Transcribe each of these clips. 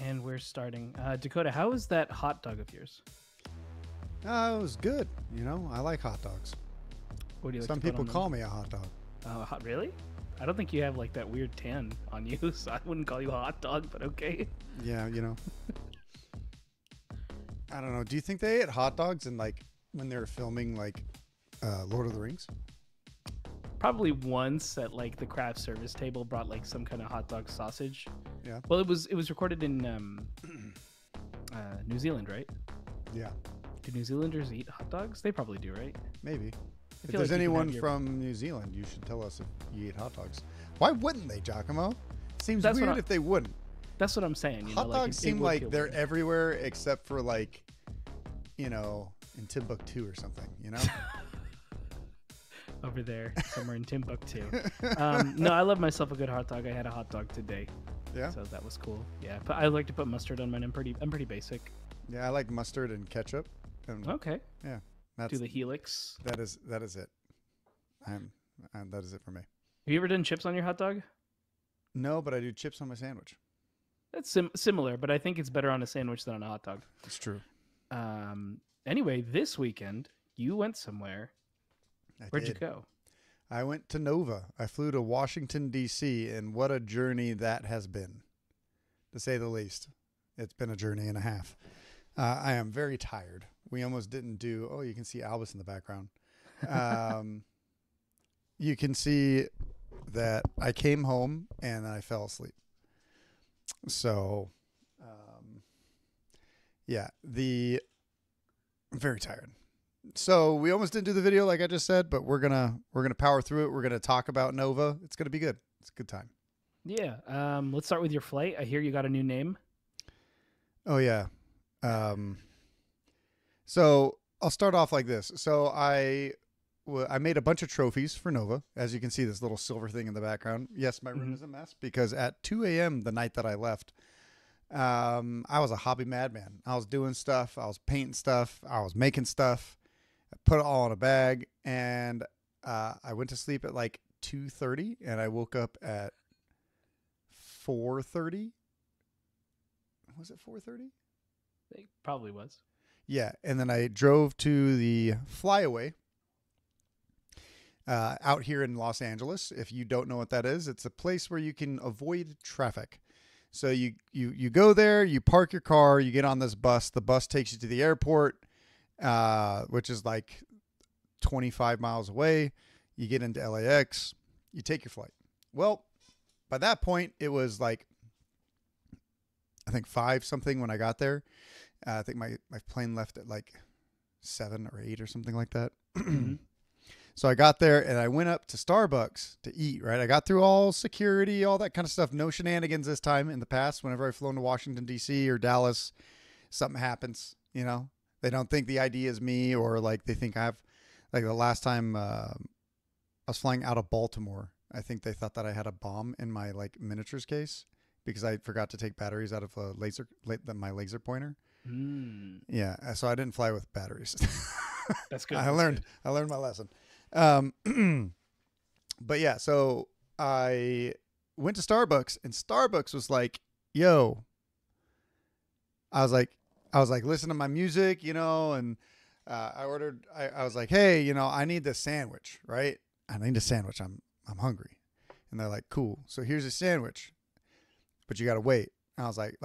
And we're starting. Dakotah, how was that hot dog of yours? It was good. You know, I like hot dogs. What do you like Some to put people on them? call me a hot dog. Really? I don't think you have like that weird tan on you, so I wouldn't call you a hot dog, but okay. Yeah, you know. I don't know. Do you think they ate hot dogs in like when they were filming like Lord of the Rings? Probably once at like the craft service table brought like some kind of hot dog sausage. Yeah. Well, it was recorded in New Zealand, right? Yeah, Do New Zealanders eat hot dogs? They probably do, right? maybe. If feel there's like you can anyone have your- from New Zealand, you should tell us if you eat hot dogs. Why wouldn't they, Giacomo? Seems That's what weird I- if they wouldn't. That's what I'm saying. You Hot know, dogs it seem would like feel they're weird. everywhere except for like, you know, in Timbuktu or something, you know? Over there somewhere in Timbuktu. No, I love myself a good hot dog. I had a hot dog today, Yeah. so that was cool. Yeah, but I like to put mustard on mine. I'm pretty basic. Yeah, I like mustard and ketchup. And Okay, yeah, that's do the helix. that is it. That is it for me. Have you ever done chips on your hot dog? No, but I do chips on my sandwich. That's similar, but I think it's better on a sandwich than on a hot dog. It's true. Anyway, this weekend you went somewhere. Where'd you did. go? I went to Nova. I flew to Washington, D.C., and what a journey that has been, to say the least. It's been a journey and a half. I am very tired. We almost didn't do... Oh, you can see Albus in the background. You can see that I came home and I fell asleep. So, yeah, I'm very tired. So we almost didn't do the video like I just said, but we're gonna power through it. We're gonna talk about Nova. It's gonna be good. It's a good time. Yeah. Let's start with your flight. I hear you got a new name. Oh yeah. So I'll start off like this. So I made a bunch of trophies for Nova. As you can see, this little silver thing in the background. Yes, my room is a mess because at 2 a.m. the night that I left, I was a hobby madman. I was doing stuff. I was painting stuff. I was making stuff. I put it all in a bag, and I went to sleep at like 2:30, and I woke up at 4:30. Was it 4:30? It probably was. Yeah, and then I drove to the Flyaway out here in Los Angeles. If you don't know what that is, it's a place where you can avoid traffic. So you go there, you park your car, you get on this bus. The bus takes you to the airport, which is like 25 miles away. You get into LAX, you take your flight. Well, by that point, it was like, I think 5 something when I got there. I think my plane left at like 7 or 8 or something like that. So I got there and I went up to Starbucks to eat, right? I got through all security, all that kind of stuff. No shenanigans this time. In the past, whenever I've flown to Washington, D.C. or Dallas, something happens, you know? They don't think the ID is me, or like they think I have, like the last time I was flying out of Baltimore, I think they thought that I had a bomb in my like miniatures case because I forgot to take batteries out of my laser pointer. Yeah, so I didn't fly with batteries. That's good. I learned my lesson. But yeah, so I went to Starbucks, and Starbucks was like, yo, I was like, listen to my music, you know, and I was like, hey, you know, I need this sandwich, right? I need a sandwich. I'm hungry. And they're like, cool. So here's a sandwich, but you got to wait. And I was like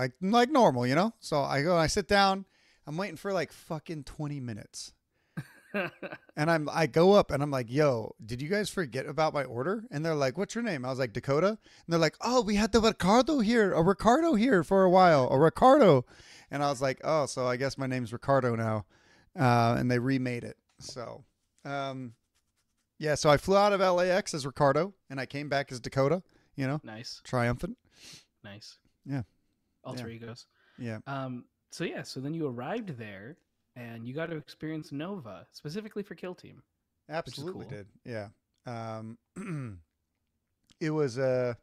normal, you know? So I go and I sit down. I'm waiting for like fucking 20 minutes. And I go up and I'm like, yo, did you guys forget about my order? And they're like, what's your name? I was like, Dakotah. And they're like, oh, we had a Ricardo here for a while, a Ricardo. And I was like, oh, so I guess my name's Ricardo now. And they remade it. So, yeah, so I flew out of LAX as Ricardo and I came back as Dakotah, you know, Nice. triumphant. Nice. Yeah. Alter egos. Yeah. So then you arrived there and you got to experience Nova specifically for Kill Team. Absolutely cool. did. Yeah. It was a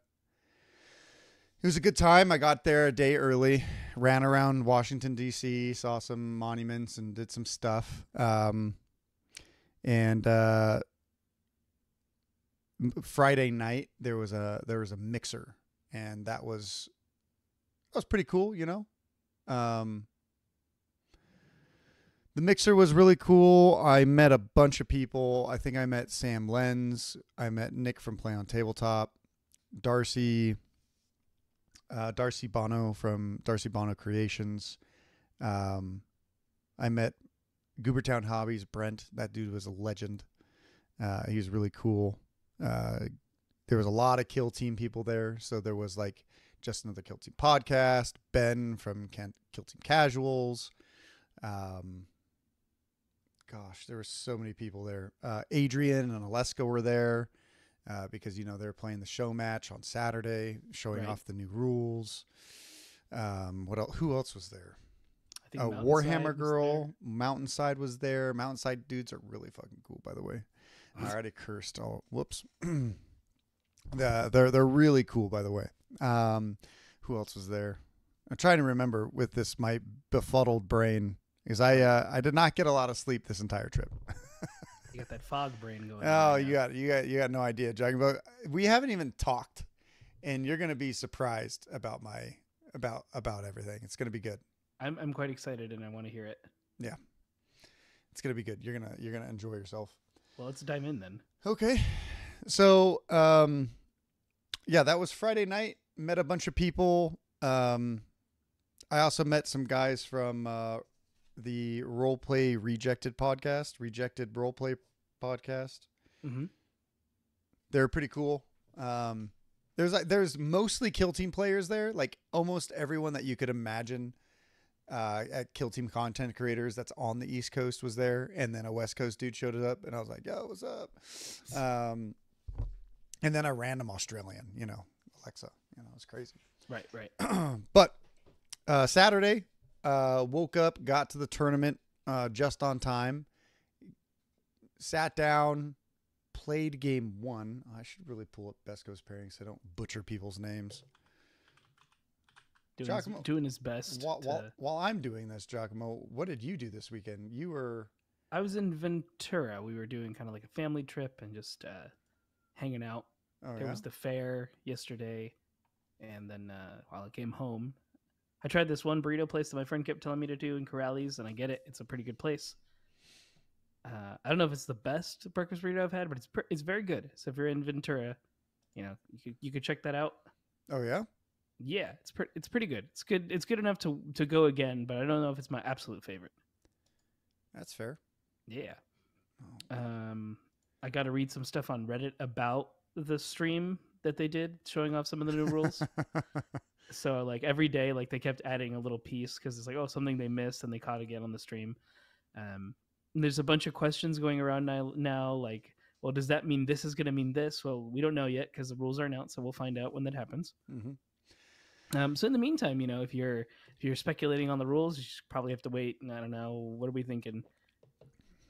good time. I got there a day early, ran around Washington, D.C., saw some monuments and did some stuff. Friday night there was a mixer, and that was was pretty cool, you know. The mixer was really cool. I met a bunch of people. I think I met Sam Lenz. I met Nick from Play on Tabletop. Darcy Bono from Darcy Bono Creations. I met Goobertown Hobbies, Brent. That dude was a legend. He was really cool. There was a lot of Kill Team people there. So there was like Just Another Kill Team Podcast, Ben from Kill Team Casuals. Gosh, there were so many people there. Adrian and Aleksa were there because, you know, they're playing the show match on Saturday, showing off the new rules. What else? Who else was there? I think Warhammer Girl, Mountain Side was there. Mountain Side dudes are really fucking cool, by the way. I already cursed. Oh, whoops. They're really cool, by the way. Who else was there? I'm trying to remember with this my befuddled brain because I did not get a lot of sleep this entire trip. You got that fog brain going. Oh, you got no idea, Jack. But we haven't even talked, and you're gonna be surprised about about everything. It's gonna be good. I'm quite excited, and I want to hear it. Yeah, it's gonna be good. You're gonna enjoy yourself. Well, let's dive in then. Okay, so yeah, that was Friday night. Met a bunch of people. I also met some guys from the Roleplay Rejected Roleplay podcast. Mm-hmm. They're pretty cool. There's mostly Kill Team players there, like almost everyone that you could imagine at Kill Team content creators that's on the East Coast was there, and then a West Coast dude showed up, and I was like, "Yo, what's up?" And then a random Australian, you know, Aleksa. You know, it's crazy. Right. But Saturday, woke up, got to the tournament just on time, sat down, played game 1. I should really pull up Besco's pairing so I don't butcher people's names. Doing his best. While I'm doing this, Giacomo, what did you do this weekend? I was in Ventura. We were doing kind of like a family trip and just hanging out. There was the fair yesterday, and then while I came home, I tried this one burrito place that my friend kept telling me to do in Corrales, and I get it. It's a pretty good place. I don't know if it's the best breakfast burrito I've had, but it's very good. So if you're in Ventura, you know, you could check that out. Oh yeah? Yeah, it's pretty good. It's good. It's good enough to go again, but I don't know if it's my absolute favorite. That's fair. Yeah. I got to read some stuff on Reddit about the stream that they did showing off some of the new rules. So like every day, like they kept adding a little piece because it's like, oh, something they missed and they caught again on the stream. There's a bunch of questions going around now like, well, does that mean this is going to mean this? Well, we don't know yet because the rules aren't out, so we'll find out when that happens. Mm-hmm. So in the meantime, you know, if you're speculating on the rules, you probably have to wait. I don't know. What are we thinking?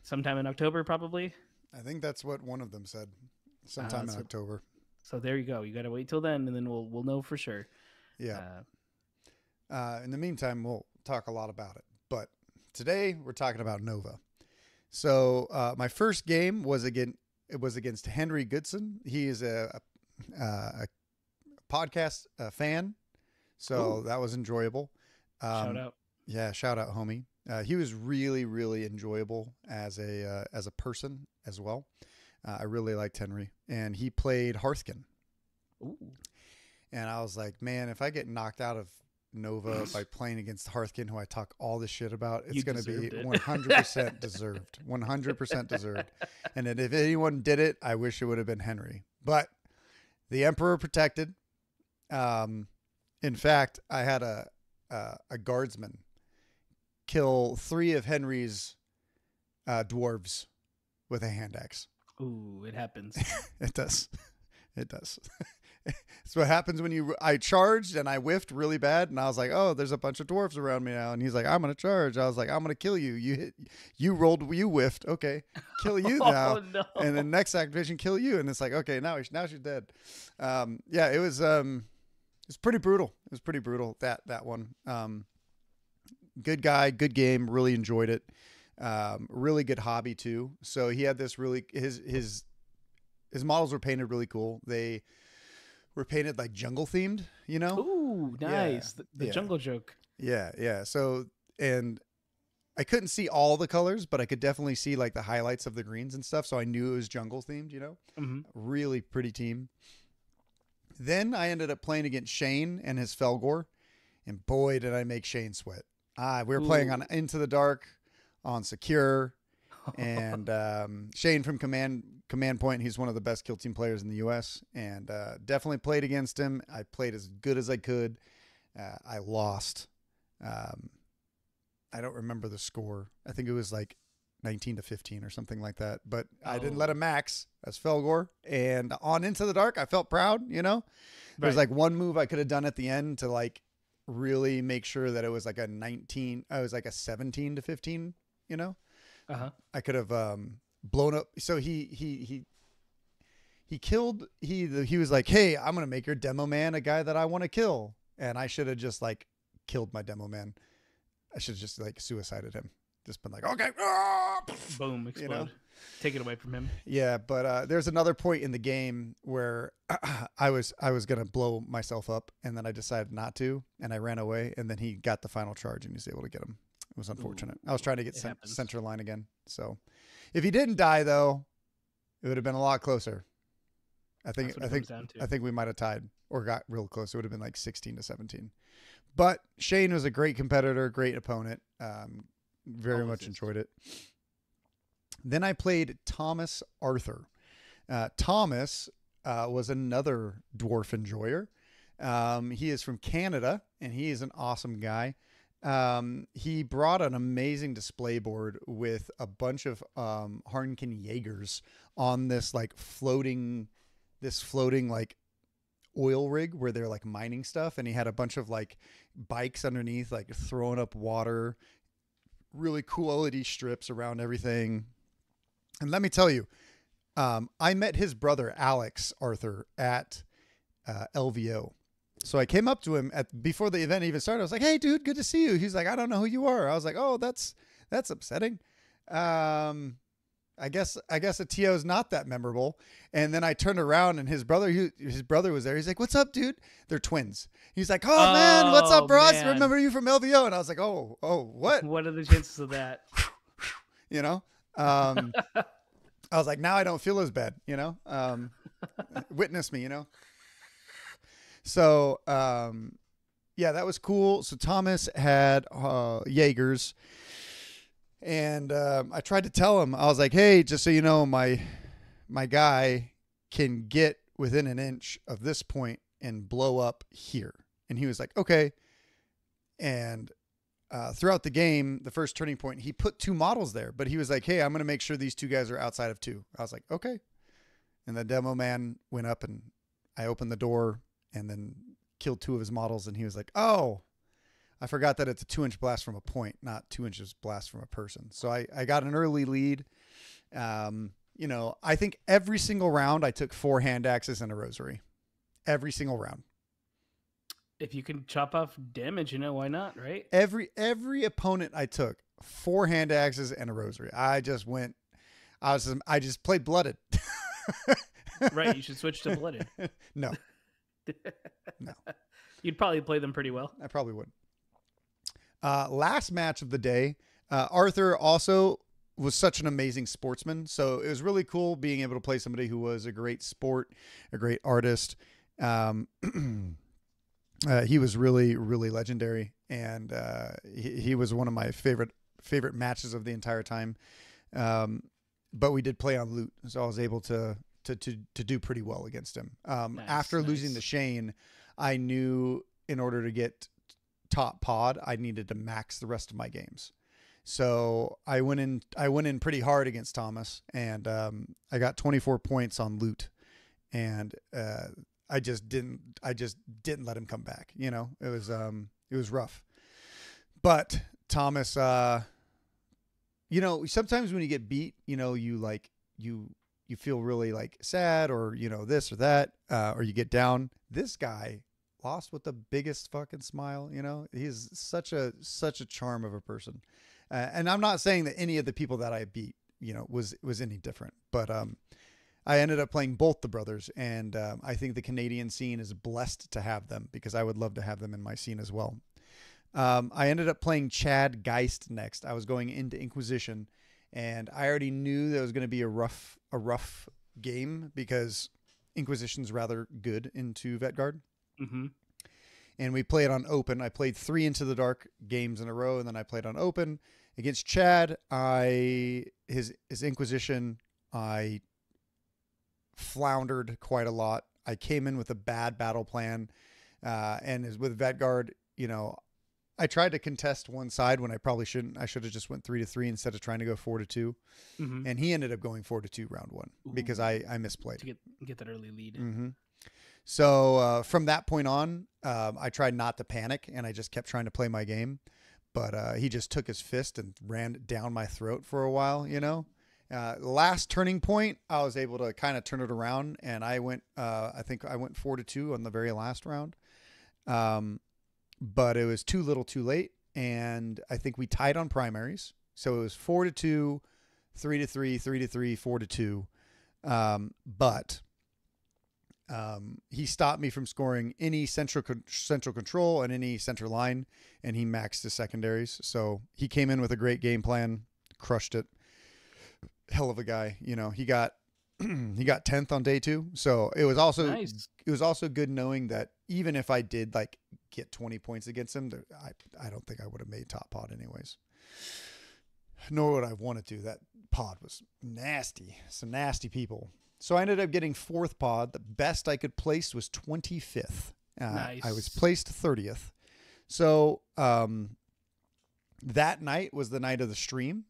Sometime in October, probably. I think that's what one of them said. Sometime in October. So there you go. You got to wait till then, and then we'll know for sure. Yeah. In the meantime, we'll talk a lot about it. But today we're talking about Nova. So my first game was against Henry Goodson. He is a podcast fan, so that was enjoyable. Shout out. Yeah, shout out, homie. He was really, really enjoyable as a person as well. I really liked Henry, and he played Hearthkin. Ooh. And I was like, man, if I get knocked out of Nova by playing against Hearthkin, who I talk all this shit about, it's going to be 100% deserved. 100% deserved. And if anyone did it, I wish it would have been Henry. But the Emperor protected. In fact, I had a guardsman kill 3 of Henry's dwarves with a hand axe. Ooh, it happens. It does. It does. It's what happens when I charged and I whiffed really bad, and I was like, oh, there's a bunch of dwarves around me now. And he's like, I'm going to charge. I was like, I'm going to kill you. You whiffed. Okay. Kill you now. Oh, no. And then next activation, kill you. And it's like, okay, now she's dead. Yeah, it was pretty brutal. It was pretty brutal, that one. Good guy, good game, really enjoyed it. Really good hobby too. So he had this his models were painted really cool. They were painted like jungle themed, you know? Ooh, nice. Yeah. The jungle joke. Yeah. So, and I couldn't see all the colors, but I could definitely see like the highlights of the greens and stuff. So I knew it was jungle themed, you know? Mm-hmm. Really pretty team. Then I ended up playing against Shane and his Felgor. And boy, did I make Shane sweat. We were playing on Into the Dark, on Secure. And Shane from Command Point, he's one of the best kill team players in the U.S. And definitely played against him. I played as good as I could. I lost. I don't remember the score. I think it was like 19-15 or something like that. But I didn't let him max as Felgor. And on Into the Dark, I felt proud, you know. There's like one move I could have done at the end to like really make sure that it was like a 17-15, you know. I could have blown up. So he killed. He was like, "Hey, I'm gonna make your demo man a guy that I want to kill," and I should have just like killed my demo man. I should have just like suicided him. Just been like, "Okay, boom, explode, you know? Take it away from him." Yeah, but there's another point in the game where I was gonna blow myself up, and then I decided not to, and I ran away, and then he got the final charge, and he was able to get him. It was unfortunate. I was trying to get center line again. So if he didn't die though, it would have been a lot closer. I think we might have tied or got real close. It would have been like 16-17. But Shane was a great competitor, great opponent. Very much enjoyed it. Then I played Thomas Arthur. Thomas was another dwarf enjoyer. He is from Canada, and he is an awesome guy. He brought an amazing display board with a bunch of Harnkin Jaegers on this like floating like oil rig where they're like mining stuff, and he had a bunch of like bikes underneath like throwing up water, really cool LED strips around everything. And let me tell you, I met his brother Alex Arthur at LVO. So I came up to him before the event even started. I was like, "Hey, dude, good to see you." He's like, "I don't know who you are." I was like, "Oh, that's upsetting." I guess a TO is not that memorable. And then I turned around, and his brother was there. He's like, "What's up, dude?" They're twins. He's like, "Oh man, what's up, bro? I remember you from LVO." And I was like, "Oh, what? What are the chances of that?" You know, I was like, now I don't feel as bad. You know, witness me. You know. So, yeah, that was cool. So Thomas had Jaegers, and I tried to tell him, I was like, "Hey, just so you know, my guy can get within an inch of this point and blow up here." And he was like, "Okay." And throughout the game, the first turning point, he put 2 models there, but he was like, "Hey, I'm going to make sure these 2 guys are outside of 2. I was like, "Okay." And the demo man went up, and I opened the door and then killed 2 of his models. And he was like, "Oh, I forgot that it's a 2-inch blast from a point, not 2 inches blast from a person." So I got an early lead. You know, I think every single round I took 4 hand axes and a rosary. Every single round. If you can chop off damage, you know, why not, right? Every opponent I took 4 hand axes and a rosary. I just played blooded. Right. You should switch to blooded. No. No. You'd probably play them pretty well. I probably would. Last match of the day, Arthur also was such an amazing sportsman. So it was really cool being able to play somebody who was a great sport, a great artist. He was really, really legendary. And he was one of my favorite matches of the entire time. But we did play on loot. So I was able to do pretty well against him. After losing to Shane, I knew in order to get top pod, I needed to max the rest of my games. So I went in pretty hard against Thomas, and I got 24 points on loot, and I just didn't let him come back. You know, it was rough. But Thomas, you know, sometimes when you get beat, you know, you feel really like sad, or, you know, this or that, or you get down. This guy lost with the biggest fucking smile. You know, he's such a charm of a person. And I'm not saying that any of the people that I beat, you know, was any different, but, I ended up playing both the brothers, and I think the Canadian scene is blessed to have them because I would love to have them in my scene as well. I ended up playing Chad Geist next. I was going into Inquisition, and I already knew there was going to be a rough game because Inquisition's rather good into Vetguard. Mm-hmm. And we played on open. I played 3 Into the Dark games in a row, and then I played on open against Chad. His Inquisition, I floundered quite a lot. I came in with a bad battle plan, and as with Vetguard, I tried to contest one side when I probably shouldn't. I should have just went 3-3 instead of trying to go 4-2. Mm-hmm. And he ended up going 4-2 round 1 because I misplayed to get that early lead. Mm-hmm. So from that point on, I tried not to panic, and I just kept trying to play my game. But he just took his fist and ran it down my throat for a while, Last turning point, I was able to kind of turn it around, and I went 4-2 on the very last round. But it was too little too late, and I think we tied on primaries. So it was 4-2, 3-3, 3-3, 4-2. But he stopped me from scoring any central control and any center line, and he maxed his secondaries. So he came in with a great game plan, crushed it. Hell of a guy. He got 10th on day 2. So it was also nice. It was also good knowing that even if I did get 20 points against him, I don't think I would have made top pod anyways. Nor would I want to do. That pod was nasty. Some nasty people. So I ended up getting 4th pod. The best I could place was 25th. Nice. I was placed 30th. So that night was the night of the stream.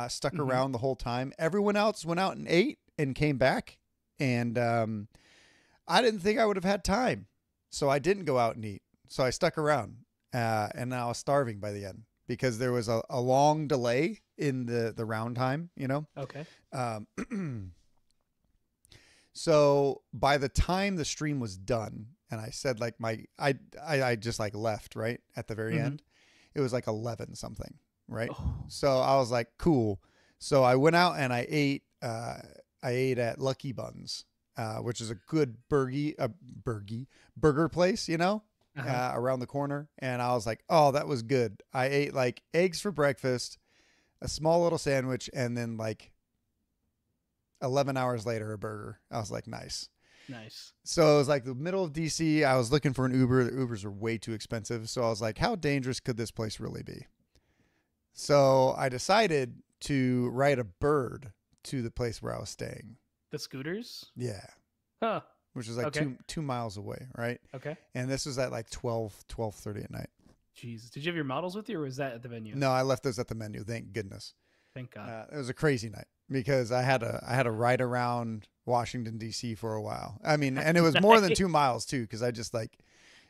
Stuck Mm-hmm. around the whole time. Everyone else went out and ate and came back. And I didn't think I would have had time. So I didn't go out and eat. So I stuck around. And I was starving by the end because there was a long delay in the round time, Okay. So by the time the stream was done, and I said I just left right at the very Mm-hmm. end, it was 11 something, right? Oh. So I was like, cool. So I went out and I ate at Lucky Buns, which is a good burger place, around the corner. And I was like, oh, that was good. I ate eggs for breakfast, a small little sandwich, and then 11 hours later, a burger. I was like, nice. So it was the middle of DC. I was looking for an Uber. The Ubers are way too expensive. So I was like, how dangerous could this place really be? So I decided to ride a bird to the place where I was staying. The scooters? Yeah. Huh. Which is Okay. 2 miles away, right? Okay. And this was at 12:30 at night. Jesus. Did you have your models with you, or was that at the venue? No, I left those at the menu. Thank goodness. Thank God. It was a crazy night because I had to ride around Washington D.C. for a while. I mean, and it was more than 2 miles too, because I just went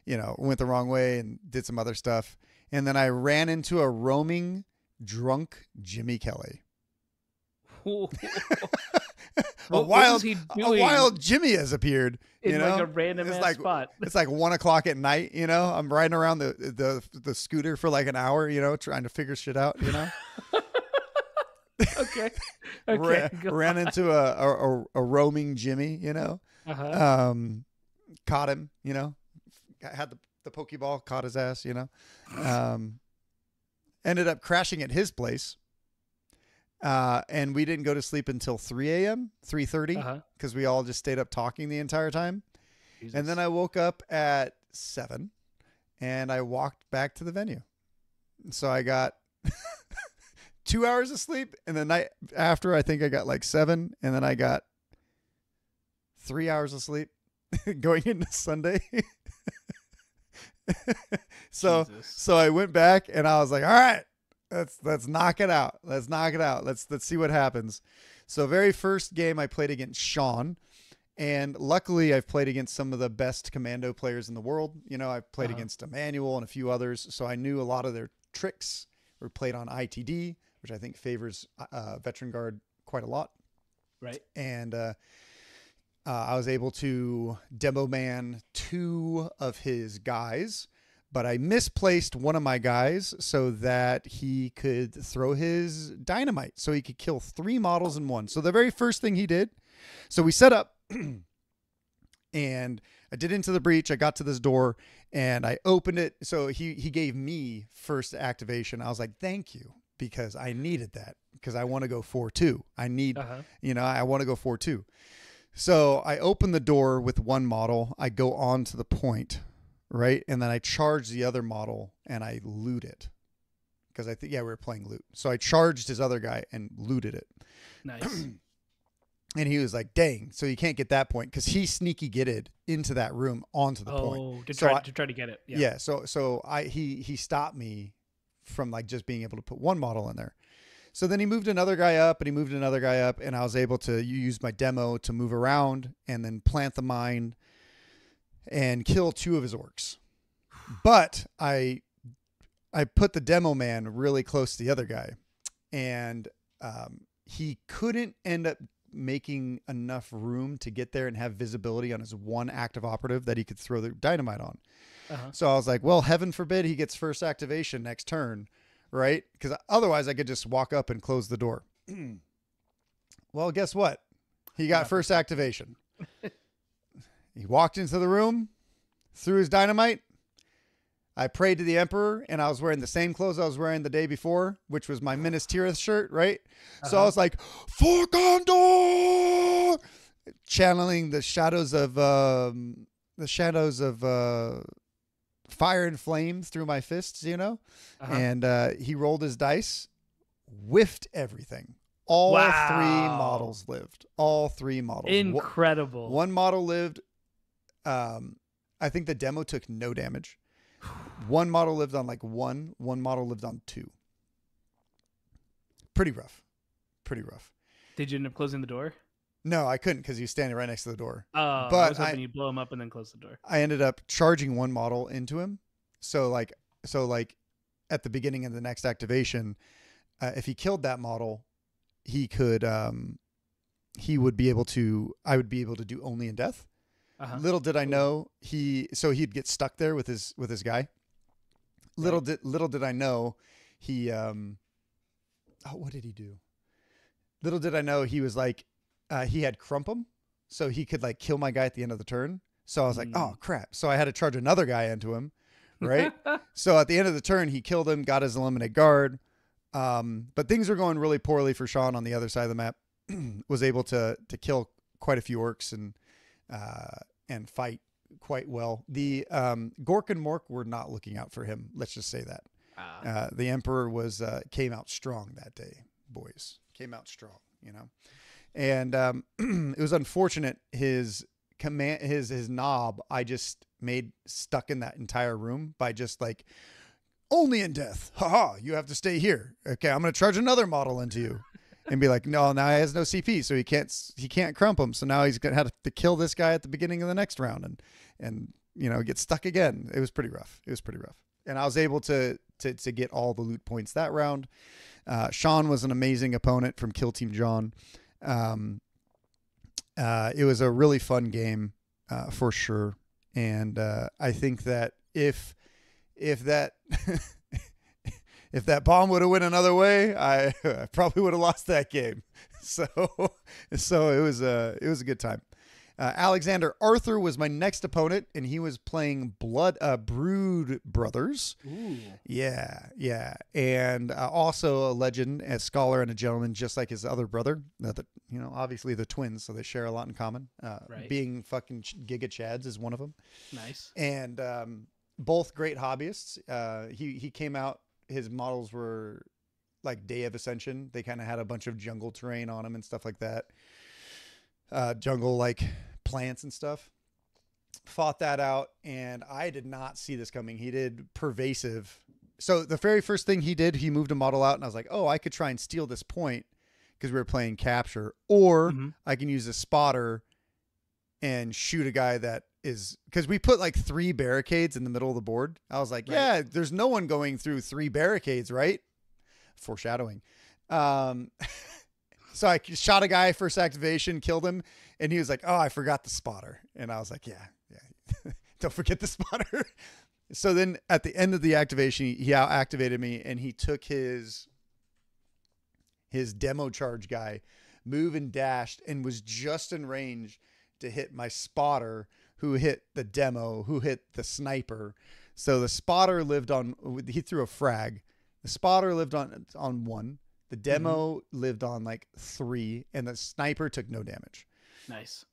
the wrong way and did some other stuff, and then I ran into a roaming drunk Jimmy Kelly. A wild Jimmy has appeared. In a random ass spot. It's 1:00 at night. I'm riding around the scooter for an hour. Trying to figure shit out. Okay. Ran into a roaming Jimmy, Uh-huh. Caught him, had the Pokeball, caught his ass, ended up crashing at his place. And we didn't go to sleep until 3 a.m., 3:30, because we all just stayed up talking the entire time. Jesus. And then I woke up at 7 and I walked back to the venue. So I got 2 hours of sleep, and the night after I think I got 7, and then I got 3 hours of sleep going into Sunday. So I went back and I was like, all right, let's knock it out. Let's see what happens. So very first game I played against Sean, and luckily I've played against some of the best commando players in the world. I've played against Emmanuel and a few others. So I knew a lot of their tricks. We played on ITD, which I think favors Veteran Guard quite a lot. Right. And I was able to demo man 2 of his guys, but I misplaced one of my guys so that he could throw his dynamite, so he could kill 3 models in one. So the very first thing he did So we set up and I did Into the Breach. I got to this door and I opened it. So he gave me first activation. I was like, thank you, because I needed that, because I want to go 4-2. I need, I want to go 4-2. So I open the door with one model. I go on to the point, right? And then I charge the other model and I loot it. Because I think, we were playing loot. So I charged his other guy and looted it. Nice. And he was like, dang, so you can't get that point, because he sneaky getted into that room onto the point. To try to get it. Yeah. So he stopped me from like just being able to put one model in there. So then he moved another guy up and he moved another guy up, and I was able to use my demo to move around and then plant the mine and kill 2 of his orcs. But I put the demo man really close to the other guy, and he couldn't end up making enough room to get there and have visibility on his one active operative that he could throw the dynamite on. So I was like, well, heaven forbid he gets first activation next turn, right? Because otherwise I could just walk up and close the door. Well, guess what? He got first activation. He walked into the room, threw his dynamite. I prayed to the Emperor, and I was wearing the same clothes I was wearing the day before, which was my Minas Tirith shirt, right? So I was like, "For Gondor!" channeling the shadows of fire and flame through my fists, And he rolled his dice, whiffed everything. All 3 models lived. All 3 models. Incredible. One model lived. I think the demo took no damage. One model lived on like 1. One model lived on 2. Pretty rough. Did you end up closing the door? No, I couldn't, because he was standing right next to the door. Oh, but I was hoping you blow him up and then close the door. I ended up charging one model into him. So like at the beginning of the next activation, if he killed that model, he could, I would be able to do only in death. Little did I know he'd get stuck there with his guy. Little did I know he, what did he do? Little did I know he was like, he had crump him, so he could like kill my guy at the end of the turn. So I was like, oh crap. So I had to charge another guy into him. Right. So at the end of the turn, he killed him, got his eliminate guard. But things were going really poorly for Sean on the other side of the map. Was able to kill quite a few orcs and fight quite well. The Gork and Mork were not looking out for him. Let's just say that. The Emperor came out strong that day, boys. Came out strong, And it was unfortunate his knob I just made stuck in that entire room by just like, only in death. Haha, you have to stay here. Okay, I'm going to charge another model into you. And be like, no, now he has no CP, so he can't crump him. So now he's gonna have to kill this guy at the beginning of the next round, and get stuck again. It was pretty rough. And I was able to get all the loot points that round. Sean was an amazing opponent from Kill Team John. It was a really fun game for sure, and I think that if that. If that bomb would have went another way, I probably would have lost that game. So it was a good time. Alexander Arthur was my next opponent, and he was playing Brood Brothers. Ooh. Yeah. And also a legend, a scholar, and a gentleman, just like his other brother. Obviously the twins, so they share a lot in common. Right. Being fucking Giga Chads is one of them. Nice. And both great hobbyists. He came out. His models were like Day of Ascension. They kind of had a bunch of jungle terrain on them and stuff like that. Jungle like plants and stuff. Fought that out, and I did not see this coming. He did pervasive. So the very first thing he did, he moved a model out, and I was like, oh, I could try and steal this point because we were playing capture, or I can use a spotter and shoot a guy that is, because we put like 3 barricades in the middle of the board. I was like, yeah, there's no one going through 3 barricades, right? Foreshadowing. So I shot a guy first activation, killed him, and he was like, oh, I forgot the spotter. And I was like, yeah, don't forget the spotter. So then at the end of the activation, he out activated me, and he took his demo charge guy, move and dashed, and was just in range to hit my spotter, who hit the demo, who hit the sniper. So the spotter lived on, he threw a frag. The spotter lived on 1. The demo lived on like 3, and the sniper took no damage. Nice.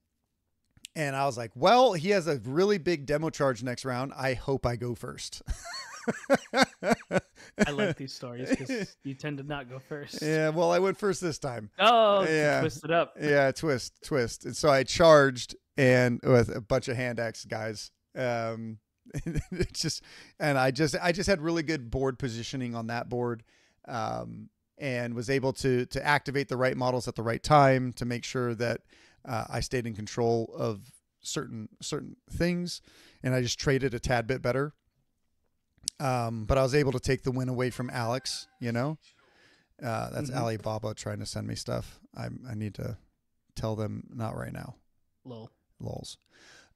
And I was like, well, he has a really big demo charge next round. I hope I go first. I like these stories because you tend to not go first. Yeah, well, I went first this time. Oh, yeah. Twist it up. Yeah, twist. And so I charged and with a bunch of hand axe guys. It's just, and I just had really good board positioning on that board, and was able to activate the right models at the right time to make sure that I stayed in control of certain things, and I just traded a tad bit better. But I was able to take the win away from Alex, you know. That's Alibaba trying to send me stuff. I need to tell them not right now. Lols.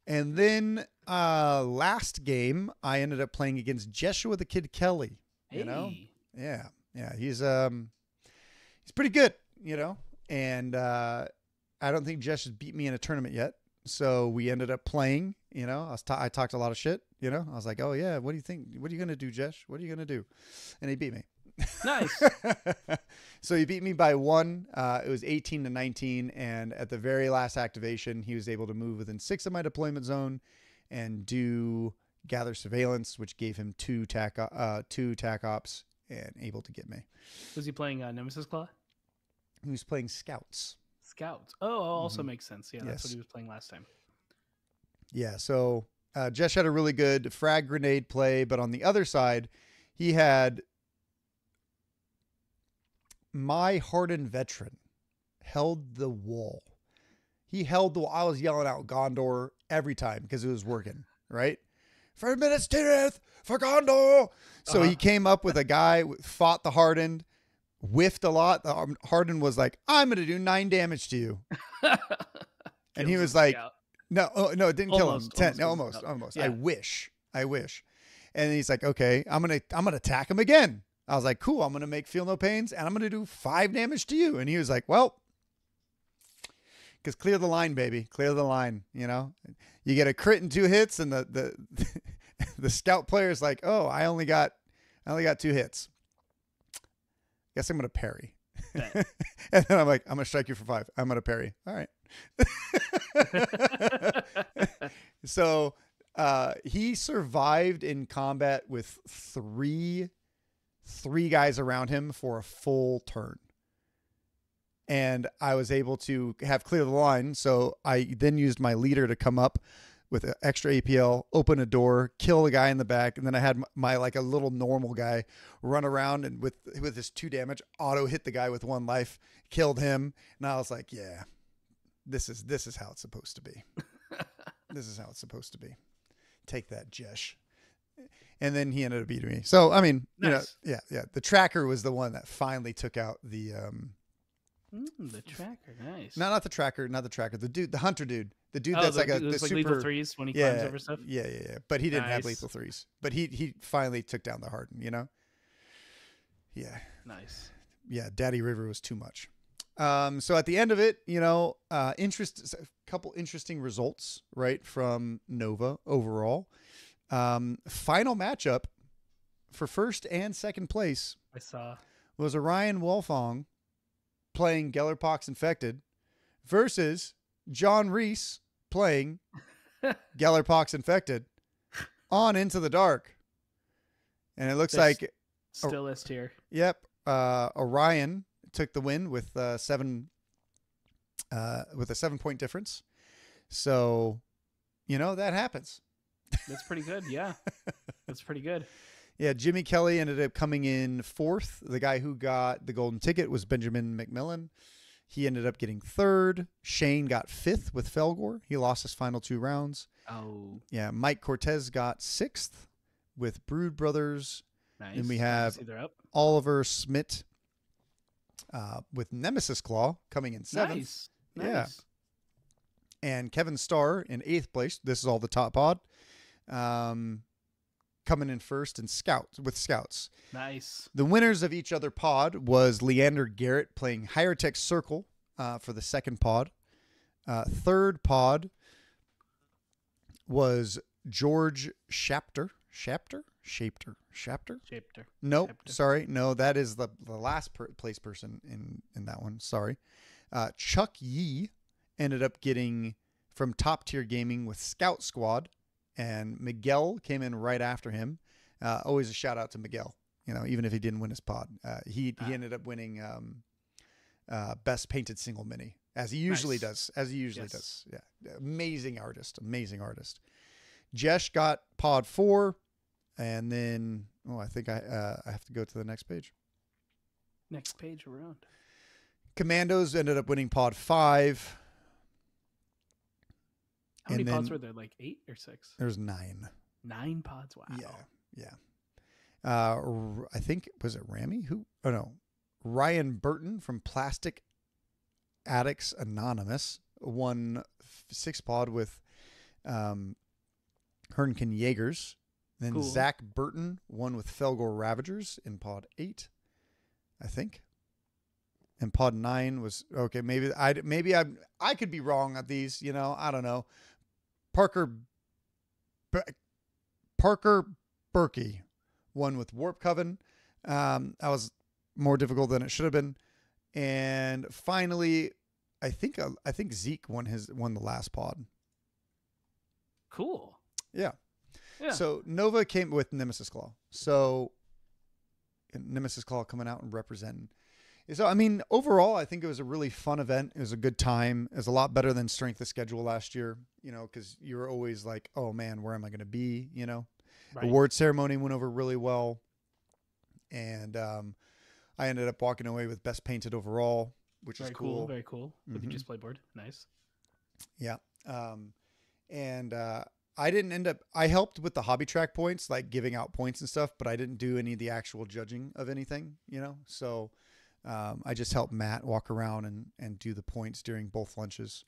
And then last game I ended up playing against Jeshua the Kid Kelly. You know? Yeah. He's pretty good, you know. And I don't think Jesh has beat me in a tournament yet. So we ended up playing, you know. I talked a lot of shit, you know. I was like, oh yeah, what do you think? What are you gonna do, Jesh? What are you gonna do? And he beat me. Nice. So he beat me by 1. It was 18-19, and at the very last activation, he was able to move within 6 of my deployment zone and do gather surveillance, which gave him 2 tac ops and able to get me. Was he playing Nemesis Claw? He was playing Scouts. Oh, also makes sense. Yeah, that's what he was playing last time. Yeah, so Jesh had a really good frag grenade play, but on the other side, he had my hardened veteran held the wall. He held the wall. I was yelling out Gondor every time because it was working, right? 4 minutes to death for Gondor. So he came up with a guy, fought the hardened, whiffed a lot. The hardened was like, I'm going to do 9 damage to you. And he was like, no, it didn't kill him. 10. Almost. Yeah. I wish. And he's like, okay, I'm going to attack him again. I was like, cool. I'm going to make feel no pains and I'm going to do 5 damage to you. And he was like, well, because clear the line, baby. Clear the line. You know, you get a crit and 2 hits, and the scout player is like, oh, I only got 2 hits. Guess I'm going to parry. And then I'm like, I'm going to strike you for 5. I'm going to parry. All right. So he survived in combat with three guys around him for a full turn. And I was able to have clear the line. So I then used my leader to come up with an extra APL, open a door, kill the guy in the back. And then I had my like a little normal guy run around and with his 2 damage, auto hit the guy with 1 life, killed him. And I was like, yeah, this is how it's supposed to be. This is how it's supposed to be. Take that, Jesh. And then he ended up beating me. So, I mean, nice. You know, yeah. The tracker was the one that finally took out the tracker, nice. Not the tracker. The dude, the hunter dude. The dude that's like the super lethal 3s when he climbs over stuff. Yeah. But he didn't have lethal 3s. But he finally took down the harden, you know? Yeah. Nice. Yeah, Daddy River was too much. So at the end of it, you know, a couple interesting results, right, from Nova overall. Final matchup for first and second place was Arian Wolfong playing Gellerpox Infected versus John Reese playing Gellerpox Infected on Into the Dark. And it looks like still is here. Yep. Orion took the win with a 7-point difference. So, you know, that happens. That's pretty good. Yeah. That's pretty good. Yeah. Jimmy Kelly ended up coming in 4th. The guy who got the golden ticket was Benjamin McMillan. He ended up getting 3rd. Shane got 5th with Felgor. He lost his final 2 rounds. Oh. Yeah. Mike Cortez got 6th with Brood Brothers. Nice. And we have Oliver Smith with Nemesis Claw coming in 7th. Nice. Yeah. And Kevin Starr in 8th place. This is all the top pod. Coming in 1st and Scouts. Nice. The winners of each other pod was Leander Garrett playing Higher Tech Circle for the second pod. Third pod was George Shapter. No, sorry. No, that is the last place person in that one. Sorry. Chuck Yee ended up getting from Top Tier Gaming with Scout Squad, and Miguel came in right after him. Always a shout out to Miguel, even if he didn't win his pod. He ended up winning Best Painted Single Mini, as he usually does. Yeah. Amazing artist. Jesh got pod 4, and then I think I have to go to the next page. Next page around. Commandos ended up winning pod 5. How many pods were there? Like 8 or 6? There's 9. 9 pods. Wow. Yeah. I think, was it Rami? Ryan Burton from Plastic Addicts Anonymous won 6 pod with Hernken Jaegers. Then cool. Zach Burton won with Felgor Ravagers in pod 8, I think. And pod 9 was okay. Maybe I could be wrong at these. I don't know. Parker Berkey won with Warp Coven. That was more difficult than it should have been. And finally, I think Zeke won the last pod. Cool. Yeah. So Nova came with Nemesis Claw. So Nemesis Claw coming out and representing. So, overall, I think it was a really fun event. It was a good time. It was a lot better than Strength of Schedule last year, because you were always like, oh, man, where am I going to be, Right. Award ceremony went over really well. And I ended up walking away with Best Painted overall, which is cool. Very cool. With the display board. Nice. Yeah. I didn't end up, I helped with the hobby track points, like giving out points and stuff, but I didn't do any of the actual judging of anything, So I just helped Matt walk around and do the points during both lunches.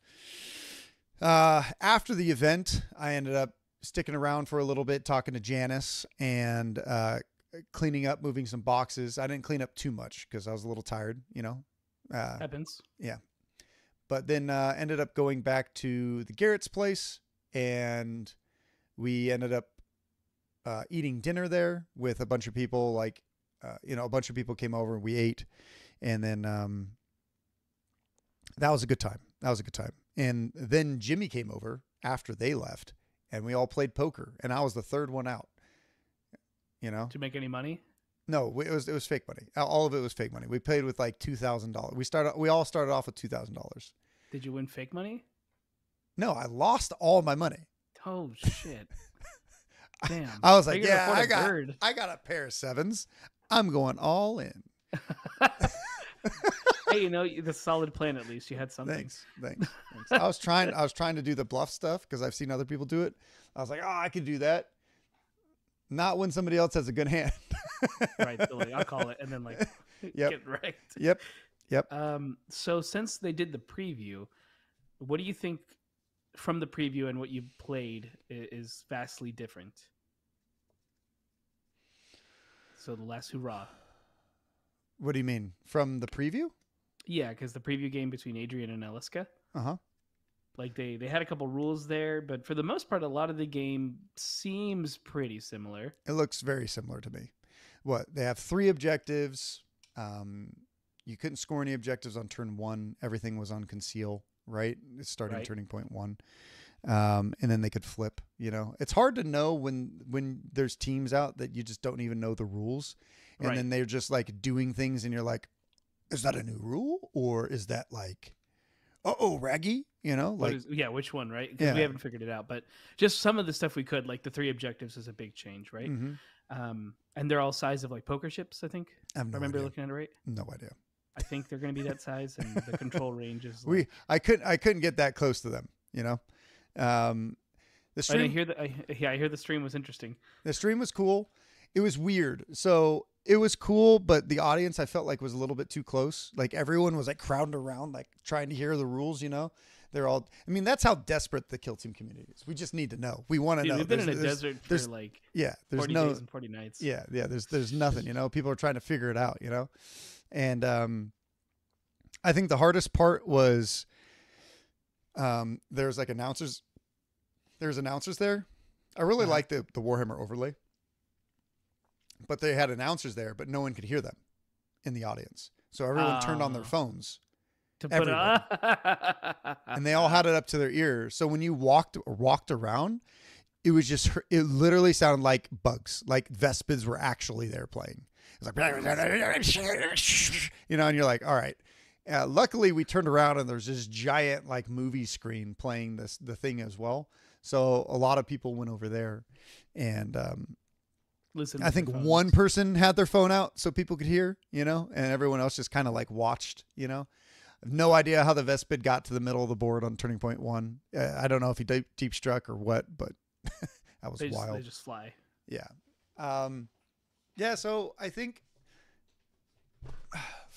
After the event, I ended up sticking around for a little bit, talking to Janice and cleaning up, moving some boxes. I didn't clean up too much because I was a little tired, Happens. Yeah. But then ended up going back to the Garrett's place, and we ended up eating dinner there with a bunch of people. A bunch of people came over and we ate. And then that was a good time. And then Jimmy came over after they left, and we all played poker, and I was the third one out. To make any money? No, it was fake money. All of it was fake money. We played with like $2,000. We all started off with $2,000. Did you win fake money? No, I lost all my money. Oh shit! Damn. I was like, yeah, I got a pair of 7s. I'm going all in. Hey, the solid plan. At least you had something. Thanks. I was trying to do the bluff stuff because I've seen other people do it. I was like, I could do that. Not when somebody else has a good hand. Right, totally. I'll call it and then get wrecked. Yep. So since they did the preview, what do you think from the preview and what you played is vastly different? So the last hurrah. What do you mean? From the preview? Yeah, because the preview game between Adrian and Aleksa. Uh-huh. Like they had a couple rules there, but for the most part, a lot of the game seems pretty similar. It looks very similar to me. They have 3 objectives. You couldn't score any objectives on turn 1. Everything was on conceal, right? It's starting turning point 1. And then they could flip, It's hard to know when there's teams out that you just don't even know the rules. And then they're just like doing things and you're like, is that a new rule? Or is that like, raggy? Which one, right? Because we haven't figured it out. But just some of the stuff we could, like the 3 objectives is a big change, right? Mm-hmm. And they're all size of like poker chips, I think. I remember looking at it right? No idea. I think they're going to be that size, and the control range is. I couldn't get that close to them. The stream. I hear the stream was interesting. The stream was cool. It was weird. So it was cool, but the audience I felt like was a little bit too close. Like everyone was like crowded around, like trying to hear the rules. They're all. I mean, that's how desperate the Kill Team community is. We just need to know. We want to know. We've been in a desert for like there's 40 days and 40 nights. Yeah. There's nothing. People are trying to figure it out. And I think the hardest part was there's like announcers. There's announcers there. I really like the Warhammer overlay, but they had announcers there, but no one could hear them in the audience. So everyone turned on their phones to put on. And they all had it up to their ears. So when you walked around, it literally sounded like bugs, like Vespids were actually there playing. It's like, and you're like, all right. Luckily we turned around and there's this giant like movie screen playing the thing as well. So a lot of people went over there, and listen. I think one person had their phone out so people could hear, and everyone else just kind of like watched, No idea how the Vespid got to the middle of the board on Turning Point 1. I don't know if he deep struck or what, but that was wild. They just fly. Yeah. Yeah. So I think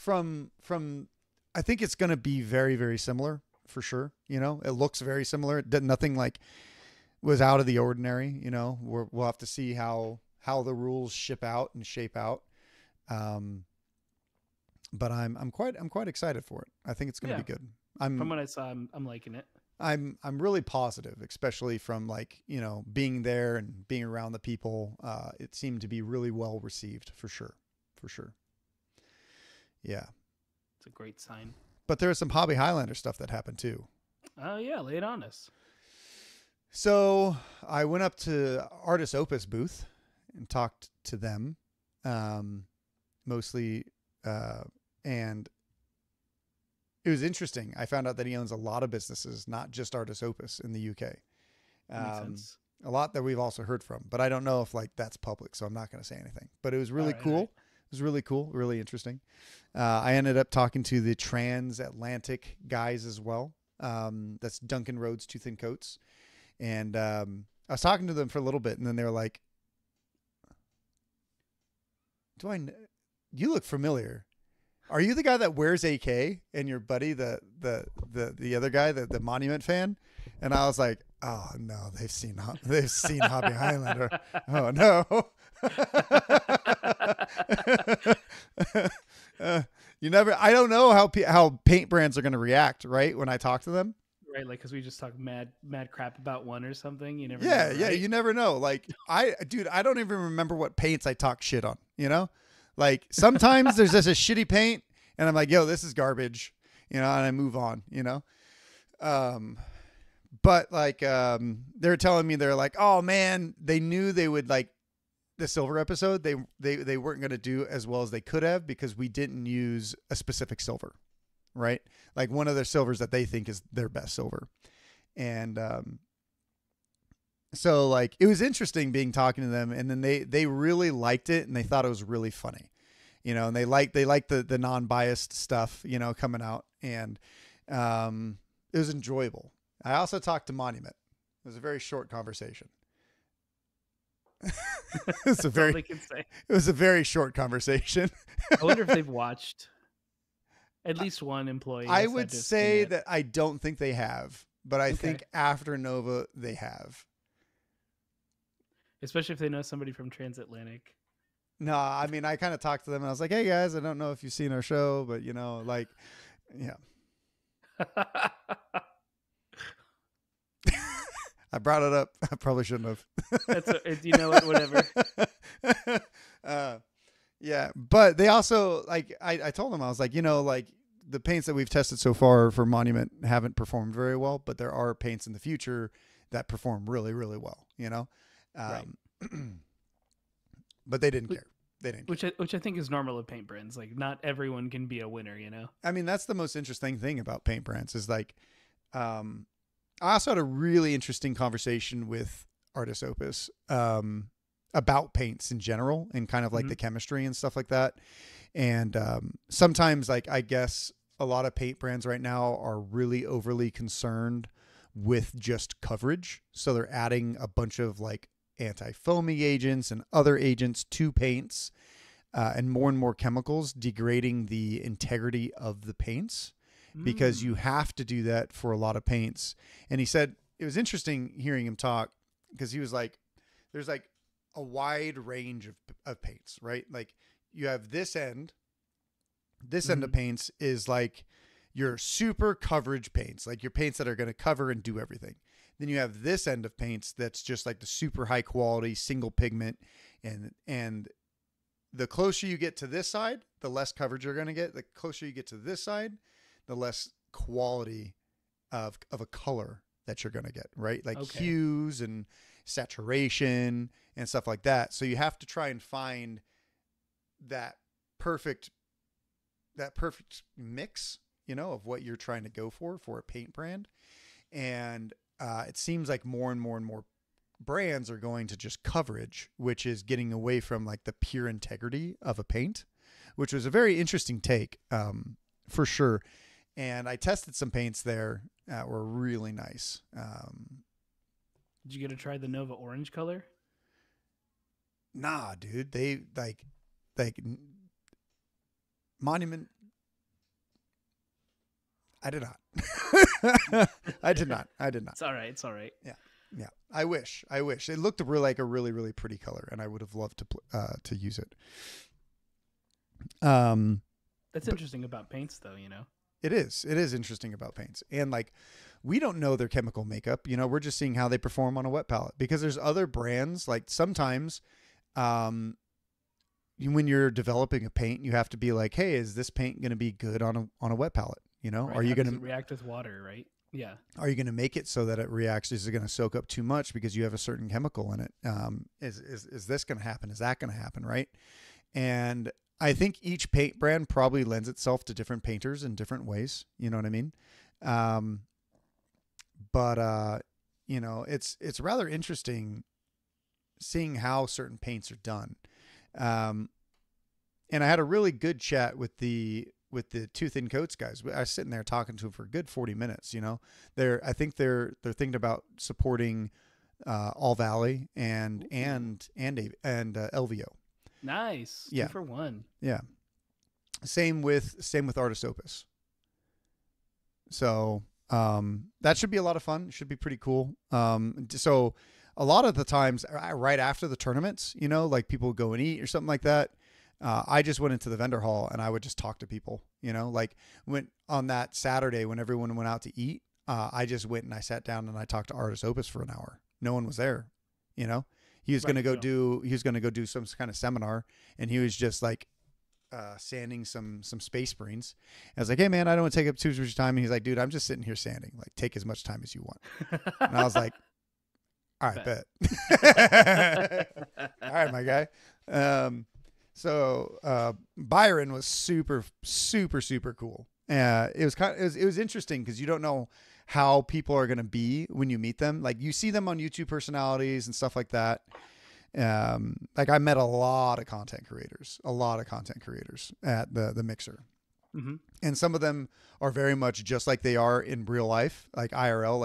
I think it's going to be very, very similar for sure. It looks very similar. It did nothing like was out of the ordinary. We'll have to see how the rules shape out. But I'm quite excited for it. I think it's going to be good. From what I saw, I'm liking it. I'm really positive, especially from being there and being around the people. It seemed to be really well received for sure. Yeah. It's a great sign. But there was some Hobby Highlander stuff that happened too. Oh yeah. Lay it on us. So I went up to Artis Opus booth and talked to them, mostly, and it was interesting. I found out that he owns a lot of businesses, not just Artis Opus in the UK. Makes sense. A lot that we've also heard from, but I don't know if that's public, so I'm not going to say anything. But it was really cool. Right. It was really cool, really interesting. I ended up talking to the transatlantic guys as well. That's Duncan Rhodes, Tooth and Coats. And I was talking to them for a little bit, and then they were like, you look familiar. Are you the guy that wears AK and your buddy, the other guy, the Monument fan? And I was like, oh no, they've seen Hobby Highlander. Oh no. I don't know how paint brands are going to react, right? When I talk to them. Right. Like, cause we just talk mad crap about one or something. You never know, right? Yeah. You never know. Like I don't even remember what paints I talk shit on, Like sometimes there's just a shitty paint and I'm like, yo, this is garbage, and I move on, But like, they're telling me, they're like, oh man, they knew they would like the silver episode. They weren't going to do as well as they could have because we didn't use a specific silver, right? Like one of their silvers that they think is their best silver. And, so like, it was interesting talking to them, and then they really liked it and they thought it was really funny, and they liked the non-biased stuff, coming out, and, it was enjoyable. I also talked to Monument. It was a very short conversation. It was a very short conversation. I wonder if they've watched at least one employee. I would say that I don't think they have, but I think after Nova they have. Especially if they know somebody from Transatlantic. No, I mean, I kind of talked to them and I was like, hey guys, I don't know if you've seen our show, but like, yeah. I brought it up. I probably shouldn't have. You know what? Whatever. Yeah, but they also like. I told them, I was like, like the paints that we've tested so far for Monument haven't performed very well, but there are paints in the future that perform really, really well. Right. But they didn't care. They didn't. Which I think is normal of paint brands. Like not everyone can be a winner. I mean, that's the most interesting thing about paint brands is like. I also had a really interesting conversation with Artis Opus about paints in general and kind of like the chemistry and stuff like that. And sometimes, like, I guess a lot of paint brands right now are really overly concerned with just coverage. So they're adding a bunch of like anti-foaming agents and other agents to paints and more chemicals, degrading the integrity of the paints. Because you have to do that for a lot of paints. And he said, it was interesting hearing him talk because he was like, there's like a wide range of paints, right? Like you have this end of paints is like your super coverage paints, like your paints that are going to cover and do everything. Then you have this end of paints that's just like the super high quality single pigment, and the closer you get to this side, the less coverage you're going to get. The closer you get to this side, the less quality of a color that you're going to get, right? Like hues and saturation and stuff like that. So you have to try and find that perfect mix, you know, of what you're trying to go for a paint brand. And it seems like more and more brands are going to just coverage, which is getting away from like the pure integrity of a paint, which was a very interesting take, for sure. And I tested some paints there that were really nice. Did you get to try the Nova orange color? Nah, dude. They like Monument. I did not. I did not. It's all right. It's all right. Yeah. I wish it looked like a really, really pretty color, and I would have loved to use it. That's interesting about paints, though. You know, it is interesting about paints, and like we don't know their chemical makeup. You know, we're just seeing how they perform on a wet palette, because there's other brands. Like sometimes, when you're developing a paint, you have to be like, hey, is this paint going to be good on a wet palette? You know, right. Are you going to react with water? Right. Yeah. Are you going to make it so that it reacts? Is it going to soak up too much because you have a certain chemical in it? Is this going to happen? Is that going to happen? Right. And I think each paint brand probably lends itself to different painters in different ways. You know what I mean? But you know, it's rather interesting seeing how certain paints are done. And I had a really good chat with the Tooth and Coats guys. I was sitting there talking to them for a good 40 minutes. You know, I think they're thinking about supporting All Valley and LVO. Nice. Yeah. 2 for 1. Yeah. Same with Artis Opus. So that should be a lot of fun. Should be pretty cool. So a lot of the times right after the tournaments, you know, like people go and eat or something like that. I just went into the vendor hall and I would just talk to people, you know, like went on that Saturday when everyone went out to eat. I just went and I sat down and I talked to Artis Opus for an hour. No one was there, you know, he was going to go do some kind of seminar, and he was just like, sanding some Space Marines. I was like, hey man, I don't want to take up too much time. And he's like, dude, I'm just sitting here sanding, like take as much time as you want. And I was like, all right, bet. All right, my guy. So Byron was super, super, super cool. It was interesting because you don't know how people are going to be when you meet them. Like you see them on YouTube personalities and stuff like that. Like I met a lot of content creators at the mixer. Mm-hmm. And some of them are very much just like they are in real life, like IRL.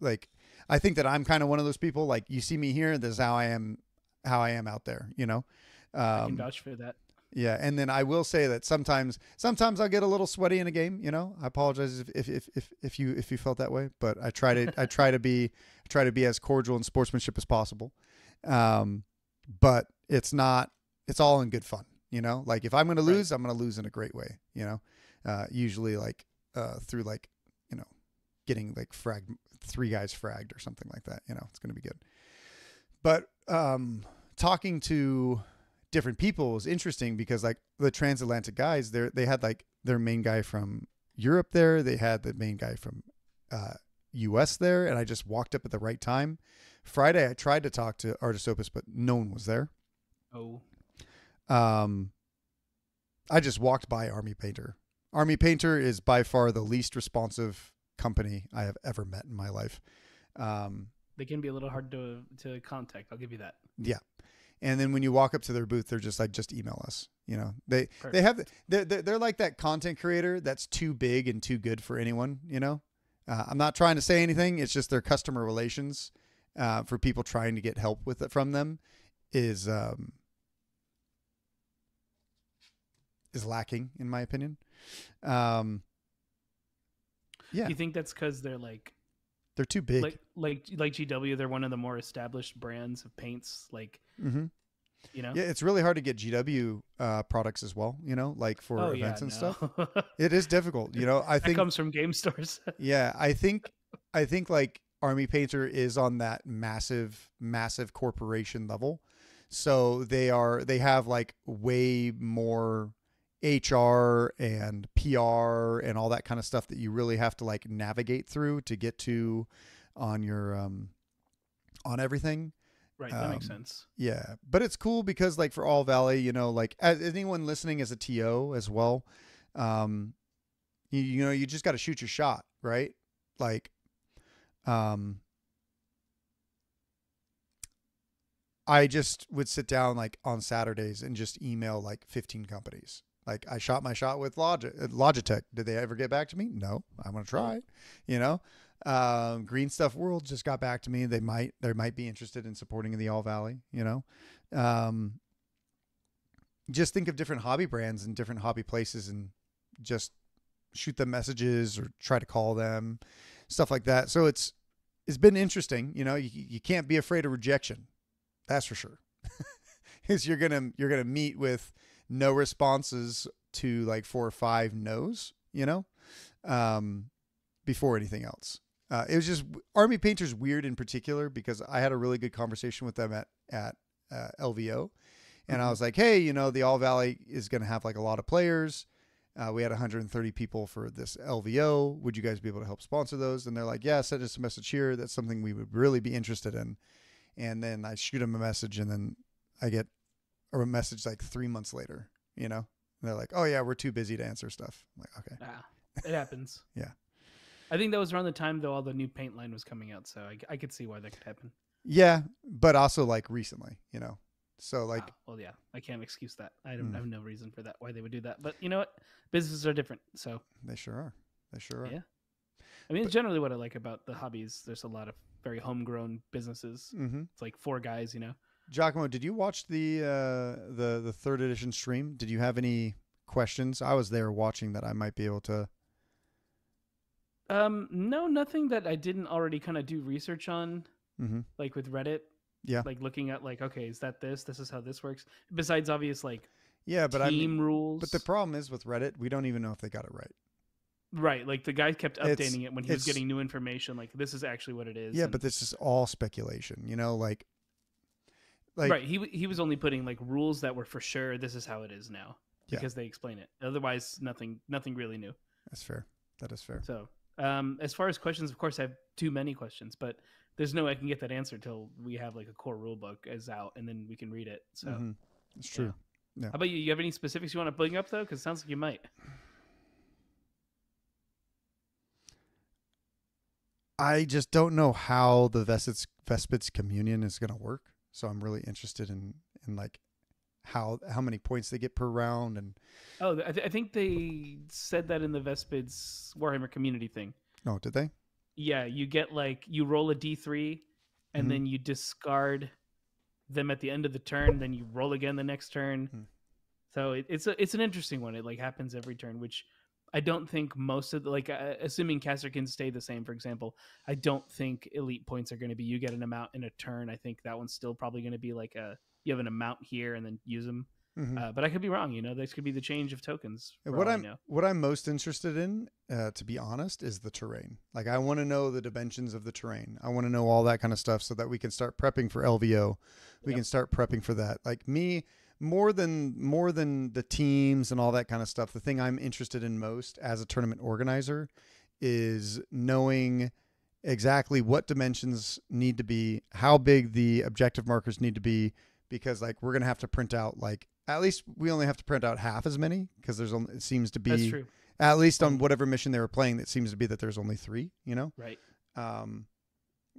Like I think that I'm kind of one of those people. Like you see me here, this is how I am out there, you know? I can vouch for that. Yeah. And then I will say that sometimes I'll get a little sweaty in a game, you know. I apologize if you felt that way, but I try to be as cordial and sportsmanship as possible. But it's all in good fun, you know. Like if I'm going to lose, I'm going to lose in a great way, you know. Usually like through like, you know, getting like 3 guys fragged or something like that, you know. It's going to be good. But talking to different people is interesting because like the transatlantic guys, they had like their main guy from Europe there, they had the main guy from US there, and I just walked up at the right time. Friday I tried to talk to Artis Opus, but no one was there. Oh. I just walked by Army Painter. Army Painter is by far the least responsive company I have ever met in my life. They can be a little hard to contact. I'll give you that. Yeah. And then when you walk up to their booth, they're just like, just email us. You know, they're like that content creator that's too big and too good for anyone. You know, I'm not trying to say anything. It's just their customer relations for people trying to get help with it from them is lacking, in my opinion. Yeah. You think that's because they're too big? Like GW, they're one of the more established brands of paints. Like, mm-hmm. You know? Yeah, it's really hard to get GW products as well, like for events and stuff. It is difficult, I think that comes from game stores. yeah, I think like Army Painter is on that massive corporation level. So they have like way more HR and PR and all that kind of stuff that you really have to like navigate through to get to on your on everything. Right, that makes sense. Yeah, but it's cool because like for All Valley, like as anyone listening as a TO as well, you just got to shoot your shot, right? Like, I just would sit down like on Saturdays and just email like 15 companies. Like I shot my shot with Logitech. Did they ever get back to me? No, I'm going to try, Green Stuff World just got back to me. They might be interested in supporting the All Valley, just think of different hobby brands and different hobby places and just shoot them messages or try to call them, stuff like that. So it's been interesting. You can't be afraid of rejection. That's for sure. Is you're going to meet with no responses to like 4 or 5 no's, before anything else. It was just Army Painter's weird in particular because I had a really good conversation with them at LVO. And I was like, hey, the All Valley is going to have like a lot of players. We had 130 people for this LVO. Would you guys be able to help sponsor those? And they're like, yeah, send us a message here. That's something we would really be interested in. And then I shoot them a message and then I get a message like 3 months later, and they're like, oh yeah, we're too busy to answer stuff. I'm like, okay. It happens. Yeah. I think that was around the time though all the new paint line was coming out. So I could see why that could happen. Yeah. But also like recently, so like, well, yeah, I can't excuse that. I have no reason for that, why they would do that, but you know what? Businesses are different. So they sure are. Yeah. I mean, it's generally what I like about the hobbies. There's a lot of very homegrown businesses. It's like 4 guys, Giacomo, did you watch the 3rd edition stream? Did you have any questions? I was there watching that I might be able to. No, nothing that I didn't already kind of do research on, like with Reddit. Yeah. Like looking at like, okay, is that this? This is how this works. Besides obvious like but team rules. But the problem is with Reddit, we don't even know if they got it right. Right, like the guy kept updating it when he was getting new information. Like this is actually what it is. Yeah, but this is all speculation. Like right. He was only putting like rules that were for sure. This is how it is now because they explain it. Otherwise, nothing really new. That's fair. That is fair. So, as far as questions, of course, I have too many questions, but there's no way I can get that answer till we have like a core rule book is out and then we can read it. So it's true. Yeah. How about you? You have any specifics you want to bring up though? Because it sounds like you might. I just don't know how the Vespid's communion is going to work. So I'm really interested in like how many points they get per round. And I think they said that in the Vespid's Warhammer community thing. Oh, did they? Yeah, you get like you roll a D3 and then you discard them at the end of the turn, then you roll again the next turn. So it's an interesting one. It like happens every turn, which I don't think most of the, assuming caster can stay the same, for example, I don't think elite points are going to be you get an amount in a turn. I think that one's still probably going to be like you have an amount here and then use them. But I could be wrong. This could be the change of tokens. What I'm most interested in, to be honest, is the terrain. Like I want to know the dimensions of the terrain. I want to know all that kind of stuff so that we can start prepping for LVO. We can start prepping for that. Like me, more than the teams and all that kind of stuff. The thing I'm interested in most as a tournament organizer is knowing exactly what dimensions need to be, how big the objective markers need to be, because like we're going to have to print out like at least we only have to print out half as many because it seems to be that's true. At least on whatever mission they were playing, it seems to be that there's only 3, Right.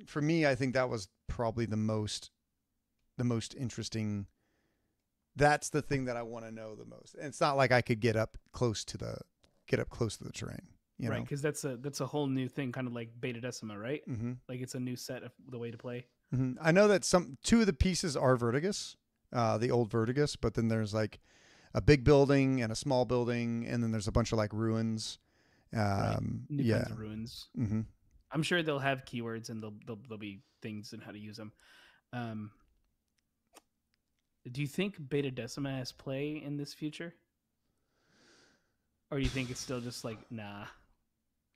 For me, I think that was probably the most interesting. That's the thing that I want to know the most. And it's not like I could get up close to the terrain, right? Because that's a whole new thing, kind of like Beta Decima, right? Like it's a new set of the way to play. I know that 2 of the pieces are Vertigus, the old Vertigus, but then there's like a big building and a small building, and then there's a bunch of like ruins. New kinds of ruins. I'm sure they'll have keywords and there'll be things and how to use them. Do you think Beta Decima has play in this future? Or do you think it's still just like, nah?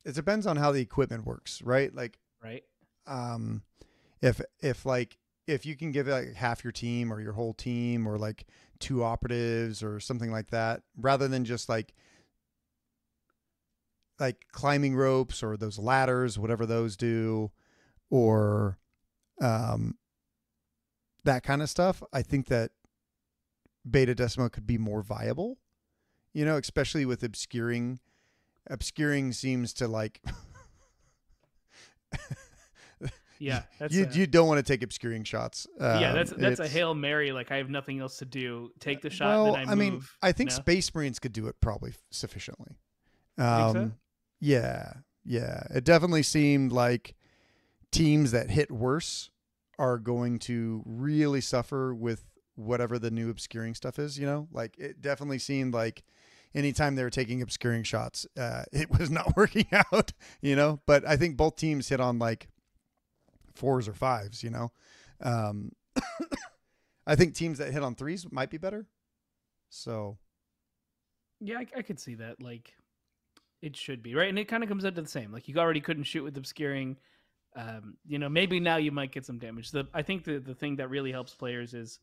It depends on how the equipment works, right? Like, right? If you can give like half your team or your whole team or like 2 operatives or something like that, rather than just like climbing ropes or those ladders, whatever those do, or that kind of stuff, I think that Beta Decima could be more viable, especially with obscuring. Obscuring seems to like yeah, you don't want to take obscuring shots. That's a Hail Mary. Like, I have nothing else to do. Take the shot, well, then I move. I think Space Marines could do it probably sufficiently. Think so? Yeah. It definitely seemed like teams that hit worse are going to really suffer with whatever the new obscuring stuff is, like it definitely seemed like anytime they were taking obscuring shots, it was not working out, but I think both teams hit on like 4s or 5s, I think teams that hit on 3s might be better. So yeah, I could see that. Like, it should be, right? And it kind of comes out to the same. Like, you already couldn't shoot with obscuring. Maybe now you might get some damage. I think the thing that really helps players is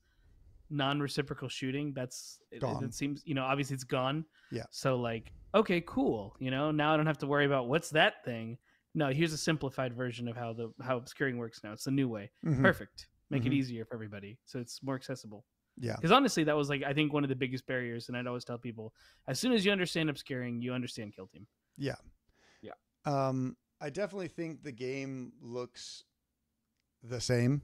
non-reciprocal shooting. It seems, obviously it's gone. Yeah. So like, okay, cool. Now I don't have to worry about what's that thing. No, here's a simplified version of how obscuring works now. It's the new way. Mm-hmm. Perfect. Make it easier for everybody, so it's more accessible. Yeah. Because honestly, that was like, I think one of the biggest barriers, and I'd always tell people, as soon as you understand obscuring, you understand Kill Team. Yeah. Yeah. I definitely think the game looks the same.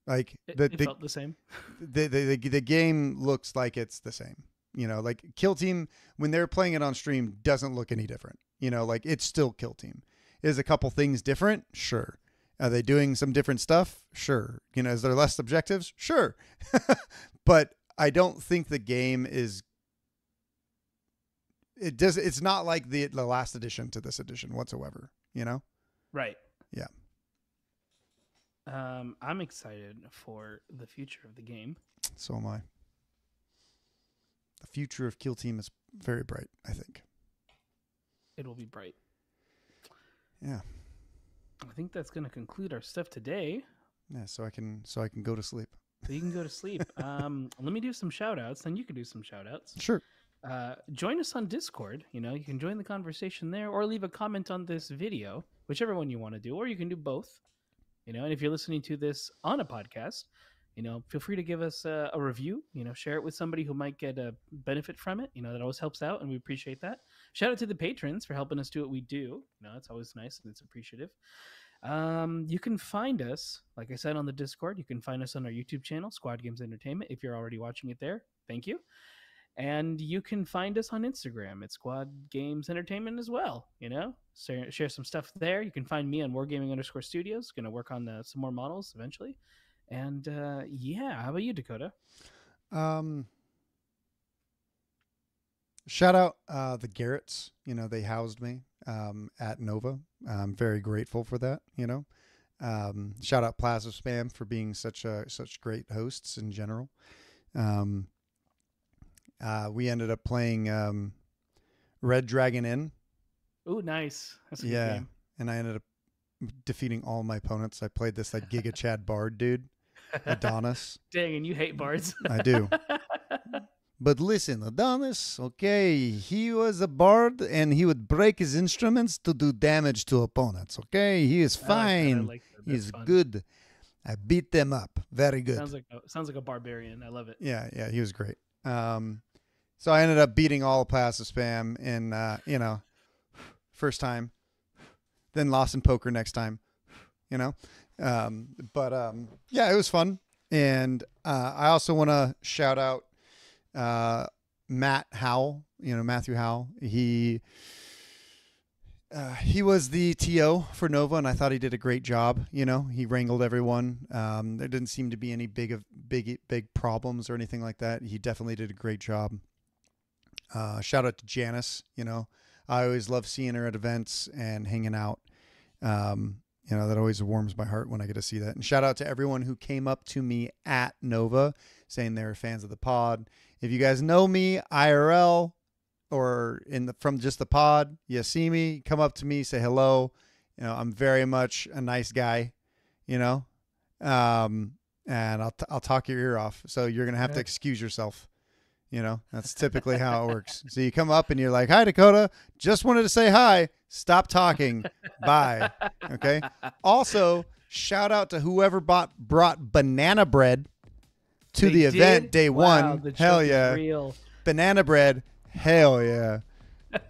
Like it felt the same. The game looks like it's the same. Like Kill Team when they're playing it on stream doesn't look any different. Like it's still Kill Team. Is a couple things different? Sure. Are they doing some different stuff? Sure. Is there less objectives? Sure. But I don't think the game is. It's not like the last edition to this edition whatsoever. Right. Yeah. I'm excited for the future of the game. So am I. The future of Kill Team is very bright, I think. It will be bright. Yeah. I think that's going to conclude our stuff today. Yeah, so I can go to sleep. So you can go to sleep. Let me do some shout outs, then you can do some shout outs. Sure. Join us on Discord. You can join the conversation there, or leave a comment on this video, whichever one you want to do, or you can do both. And if you're listening to this on a podcast, feel free to give us a review, share it with somebody who might get a benefit from it. That always helps out, and we appreciate that. Shout out to the patrons for helping us do what we do. It's always nice and it's appreciative. You can find us, like I said, on the Discord. You can find us on our YouTube channel, Squad Games Entertainment. If you're already watching it there, thank you. And you can find us on Instagram at Squad Games Entertainment as well. Share some stuff there. You can find me on Wargaming_Studios. Going to work on some more models eventually. And how about you, Dakotah? Shout out the Garretts. They housed me at Nova. I'm very grateful for that. Shout out Plasma Spam for being such great hosts in general. We ended up playing Red Dragon Inn. Ooh, nice. That's a good game. And I ended up defeating all my opponents. I played this like Giga Chad Bard dude, Adonis. Dang, and you hate bards. I do. But listen, Adonis, okay, he was a bard and he would break his instruments to do damage to opponents, okay? He is fine. Like He's good. I beat them up. Very good. Sounds like a barbarian. I love it. Yeah, he was great. So I ended up beating all of Plasma Spam in, first time, then lost in poker next time, yeah, it was fun. And I also want to shout out Matt Howell, Matthew Howell. He was the TO for Nova, and I thought he did a great job. He wrangled everyone. There didn't seem to be any big problems or anything like that. He definitely did a great job. Shout out to Janice. I always love seeing her at events and hanging out. You know, that always warms my heart when I get to see that. And shout out to everyone who came up to me at Nova saying they were fans of the pod. If you guys know me IRL or from just the pod, you see me, come up to me, say hello. You know, I'm very much a nice guy, you know, and I'll talk your ear off. So you're going to have to excuse yourself. You know, that's typically how it works. So you come up and you're like, hi, Dakotah. Just wanted to say hi. Stop talking. Bye. Okay. Also, shout out to whoever brought banana bread to the event day one. The hell yeah. Real. Banana bread. Hell yeah.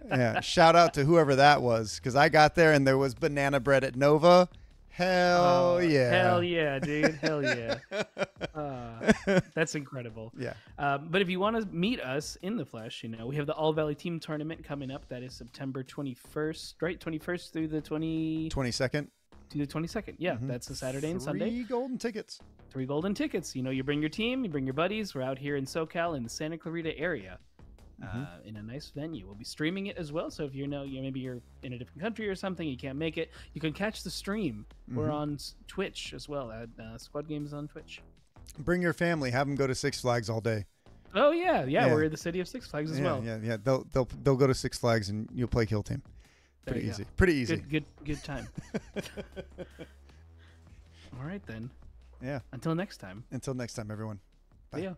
Yeah. Shout out to whoever that was, because I got there and there was banana bread at Nova. Hell yeah. Hell yeah, dude. Hell yeah. That's incredible. Yeah. But if you want to meet us in the flesh, you know, we have the All Valley Team Tournament coming up. That is September 21st, right? 21st through the 22nd. To the 22nd. Yeah, that's a Saturday and Sunday. 3 golden tickets. 3 golden tickets. You know, you bring your team, you bring your buddies. We're out here in SoCal in the Santa Clarita area. In a nice venue. We'll be streaming it as well. So if maybe you're in a different country or something, you can't make it, you can catch the stream. We're on Twitch as well at Squad Games on Twitch. Bring your family. Have them go to Six Flags all day. Oh yeah. We're in the city of Six Flags as well. Yeah. They'll go to Six Flags and you'll play Kill Team. Pretty easy. Pretty easy. Good time. All right then. Yeah. Until next time, everyone. Bye. See ya.